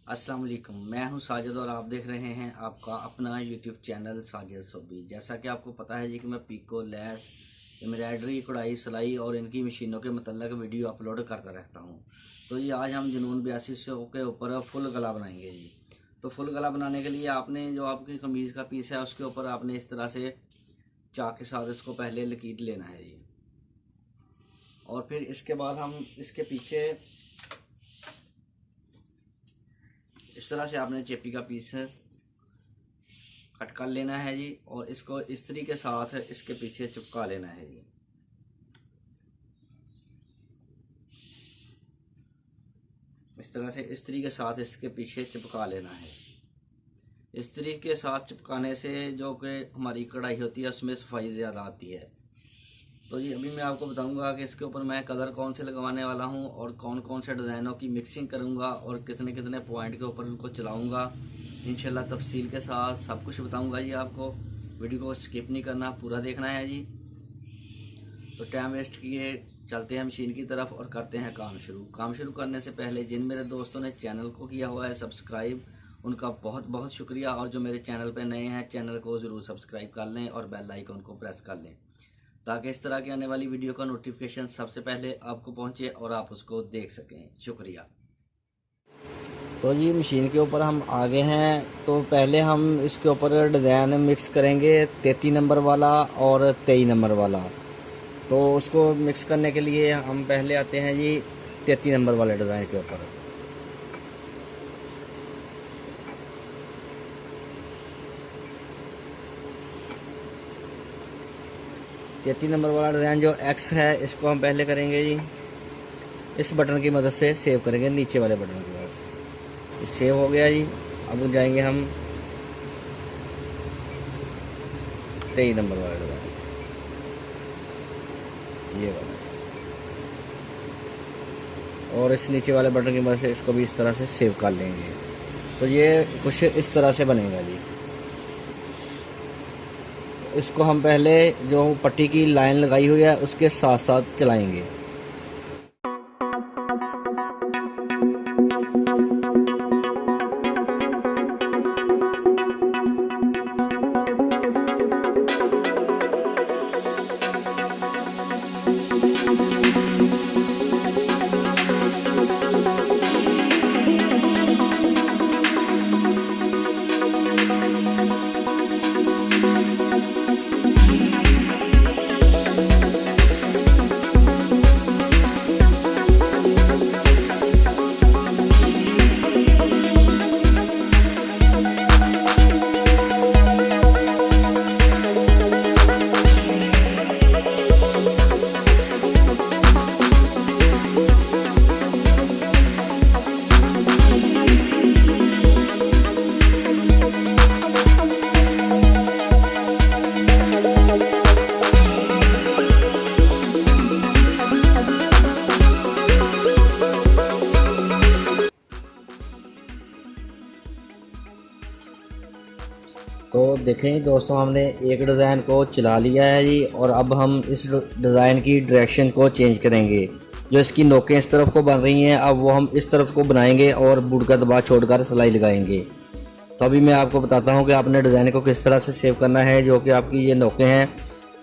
अस्सलाम वालेकुम। मैं हूं साजिद और आप देख रहे हैं आपका अपना यूट्यूब चैनल साजिद सोबी। जैसा कि आपको पता है जी कि मैं पीको, लैस, एम्ब्रॉयडरी, कढ़ाई, सिलाई और इनकी मशीनों के मतलब वीडियो अपलोड करता रहता हूं। तो ये आज हम जुनून 82 के ऊपर फुल गला बनाएंगे जी। तो फुल गला बनाने के लिए आपने जो आपकी कमीज़ का पीस है उसके ऊपर आपने इस तरह से चाक के साथ इसको पहले लकीर लेना है जी। और फिर इसके बाद हम इसके पीछे इस तरह से आपने चेपी का पीस कट कर लेना है जी और इसको इस्त्री के साथ इसके पीछे चिपका लेना है जी। इस तरह से इस्त्री के साथ इसके पीछे चिपका लेना है। इस्त्री के साथ चिपकाने से जो कि हमारी कढ़ाई होती है उसमें सफाई ज़्यादा आती है। तो जी अभी मैं आपको बताऊंगा कि इसके ऊपर मैं कलर कौन से लगवाने वाला हूं और कौन कौन से डिज़ाइनों की मिक्सिंग करूंगा और कितने कितने पॉइंट के ऊपर उनको चलाऊंगा। इंशाल्लाह तफसील के साथ सब कुछ बताऊंगा जी आपको। वीडियो को स्किप नहीं करना, पूरा देखना है जी। तो टाइम वेस्ट किए चलते हैं मशीन की तरफ और करते हैं काम शुरू करने से पहले जिन मेरे दोस्तों ने चैनल को किया हुआ है सब्सक्राइब, उनका बहुत बहुत शुक्रिया। और जो मेरे चैनल पर नए हैं चैनल को ज़रूर सब्सक्राइब कर लें और बेल आइकन को प्रेस कर लें ताकि इस तरह की आने वाली वीडियो का नोटिफिकेशन सबसे पहले आपको पहुंचे और आप उसको देख सकें। शुक्रिया। तो जी मशीन के ऊपर हम आ गए हैं। तो पहले हम इसके ऊपर डिज़ाइन मिक्स करेंगे 33 नंबर वाला और 23 नंबर वाला। तो उसको मिक्स करने के लिए हम पहले आते हैं जी 33 नंबर वाले डिज़ाइन के ऊपर। तैतीस नंबर वाला डिज़ाइन जो एक्स है इसको हम पहले करेंगे जी इस बटन की मदद से सेव करेंगे, नीचे वाले बटन की मदद से। ये सेव हो गया जी। अब जाएंगे हम 23 नंबर वाला डिज़ाइन, ये वाला, और इस नीचे वाले बटन की मदद से इसको भी इस तरह से सेव कर लेंगे। तो ये कुछ इस तरह से बनेगा जी। इसको हम पहले जो पट्टी की लाइन लगाई हुई है उसके साथ साथ चलाएंगे। तो देखें दोस्तों, हमने एक डिज़ाइन को चला लिया है जी और अब हम इस डिज़ाइन की डायरेक्शन को चेंज करेंगे। जो इसकी नोकें इस तरफ को बन रही हैं अब वो हम इस तरफ को बनाएंगे और बूट का दबाव छोड़कर सिलाई लगाएंगे। तो अभी मैं आपको बताता हूँ कि आपने डिज़ाइन को किस तरह से सेव करना है। जो कि आपकी ये नोकें हैं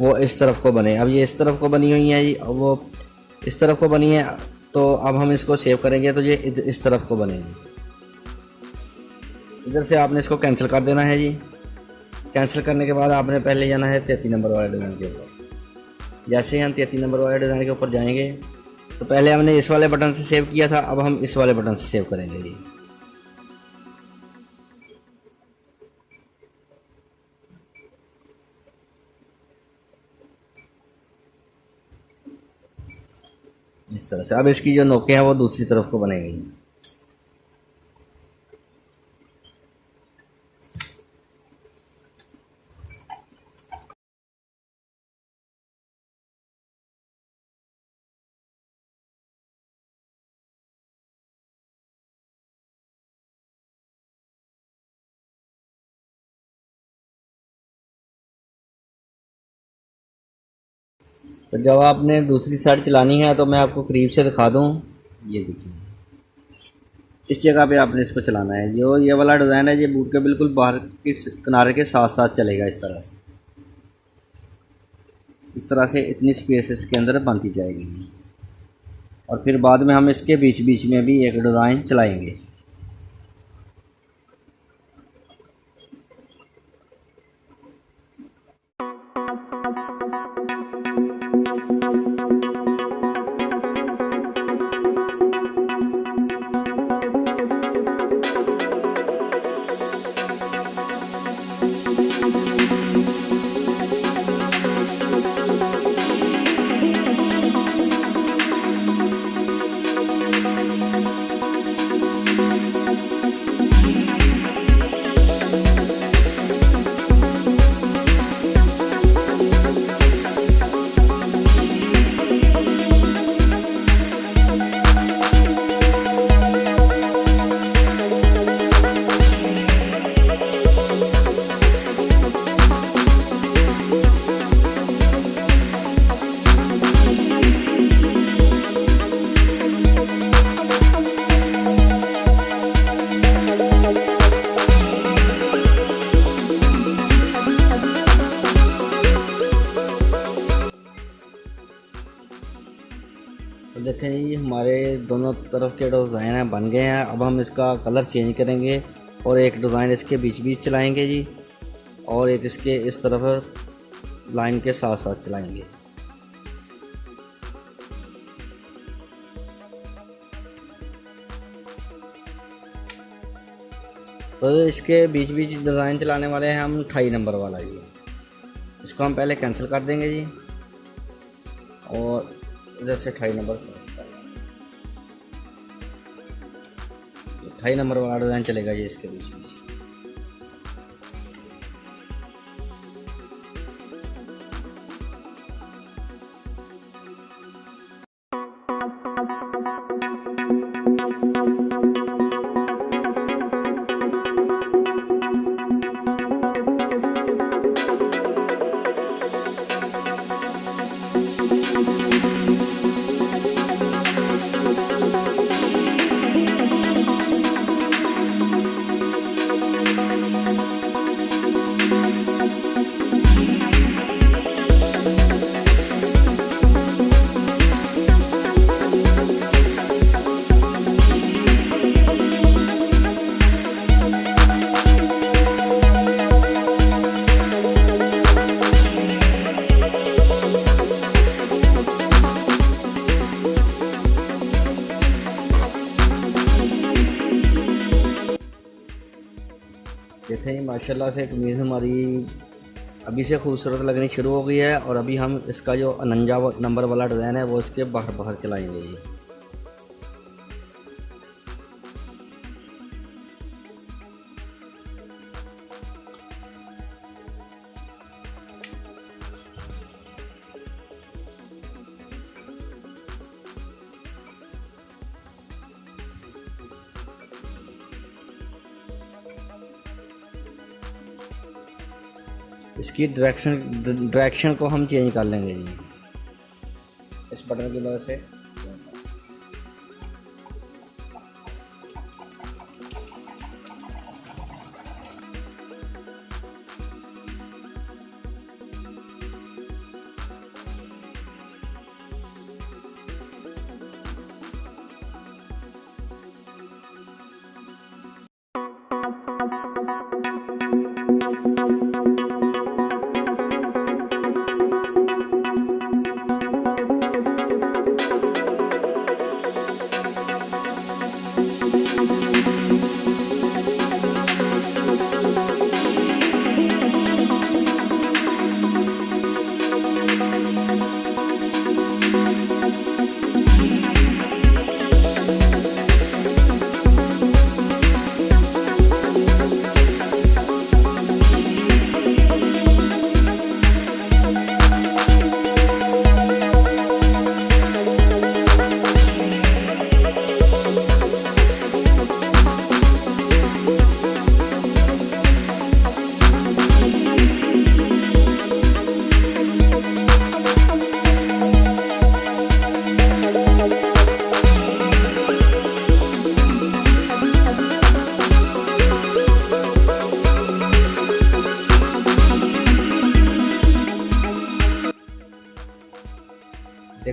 वो इस तरफ को बने। अब ये इस तरफ को बनी हुई हैं जी, अब वो इस तरफ को बनी है। तो अब हम इसको सेव करेंगे तो ये इस तरफ को बनेगी। इधर से आपने इसको कैंसिल कर देना है जी। कैंसिल करने के बाद आपने पहले जाना है 33 नंबर वाले डिज़ाइन के ऊपर। जैसे ही हम 33 नंबर वाले डिज़ाइन के ऊपर जाएंगे तो पहले हमने इस वाले बटन से सेव किया था, अब हम इस वाले बटन से सेव करेंगे जी। इस तरह से अब इसकी जो नोकें हैं वो दूसरी तरफ को बनेंगी। तो जब आपने दूसरी साइड चलानी है तो मैं आपको करीब से दिखा दूं, ये देखिए इस जगह पे आपने इसको चलाना है। जो ये वाला डिज़ाइन है ये बूट के बिल्कुल बाहर के किनारे के साथ साथ चलेगा। इस तरह से इतनी स्पेस इसके अंदर बनती जाएगी। और फिर बाद में हम इसके बीच बीच में भी एक डिज़ाइन चलाएंगे। तो देखें जी हमारे दोनों तरफ के डिज़ाइन हैं बन गए हैं। अब हम इसका कलर चेंज करेंगे और एक डिज़ाइन इसके बीच बीच चलाएंगे जी, और एक इसके इस तरफ लाइन के साथ साथ चलाएंगे। तो इसके बीच बीच डिज़ाइन चलाने वाले हैं हम 28 नंबर वाला जी। इसको हम पहले कैंसिल कर देंगे जी, और इधर से 28 नंबर वाला डिज़ाइन चलेगा जी इसके बीच बीच। देखें माशाल्लाह से कमीज़ हमारी अभी से खूबसूरत लगनी शुरू हो गई है। और अभी हम इसका जो 49 नंबर वाला डिज़ाइन है वो इसके बाहर बाहर चलाएंगे जी। इसकी डायरेक्शन को हम चेंज कर लेंगे जी इस बटन की मदद से।